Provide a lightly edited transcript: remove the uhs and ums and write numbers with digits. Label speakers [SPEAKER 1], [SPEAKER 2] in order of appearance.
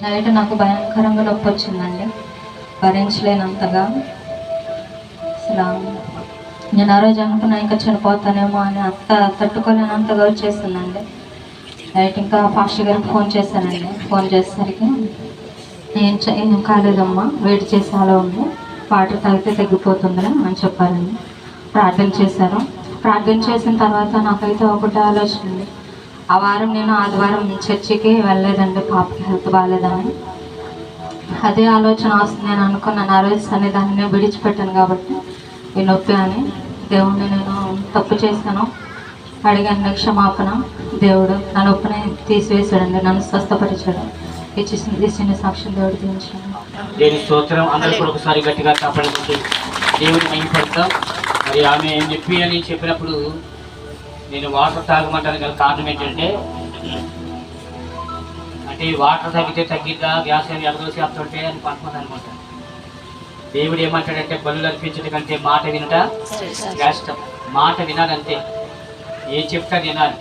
[SPEAKER 1] Night నాకు భయంకరంగా నొప్పి వచ్చిందండి, భరించలేనంతగా. అసలు నేను ఆ రోజు అనుకున్నా ఇంకా చనిపోతానేమో అని, అంత తట్టుకోలేనంతగా వచ్చేసిందండి. నైట్ ఇంకా ఫాస్టర్ గారికి ఫోన్ చేశానండి. ఫోన్ చేసేసరికి ఏం కాలేదమ్మా, వెయిట్ చేసి అలా ఉంది, వాటర్ తాగితే తగ్గిపోతుందిరా అని చెప్పారండి. ప్రార్థన చేశారు. ప్రార్థన చేసిన తర్వాత నాకైతే ఒకటే ఆలోచన ఉంది. ఆ వారం నేను ఆదివారం చర్చికి వెళ్ళలేదండి, పాపకి హెల్త్ బాగాలేదని. అదే ఆలోచన వస్తుంది. నేను అనుకున్నాను ఆ రోజు సన్నిధాన్ని విడిచిపెట్టాను కాబట్టి ఈ నొప్పి అని. దేవుడిని నేను తప్పు చేశాను, అడిగాను క్షమాపణ. దేవుడు నా నొప్పిని తీసివేశాడండి, నన్ను స్వస్థపరిచాడు. ఈ చిన్న సాక్ష్యం దేవుడు దీవించాడు.
[SPEAKER 2] దేని స్తోత్రం. అందరూ కూడా ఒకసారి గట్టిగా కాపాడుకుంటూ దేవుడిని మహిమపడతాం. మరి ఆమె ఏం చెప్పి అని చెప్పినప్పుడు నేను వాటర్ తాగమంటాను గల కారణం ఏంటంటే, అంటే వాటర్ తాగితే తగ్గిద్దా, గ్యాస్ అని ఎగదోసి వస్తుంటే అని పనుకుంది అనమాట. దేవుడు ఏమంటాడంటే, బలులు అర్పించడం కంటే మాట వినట శ్రేష్టం. మాట వినాలంతే, ఏ చెప్తా వినాలి.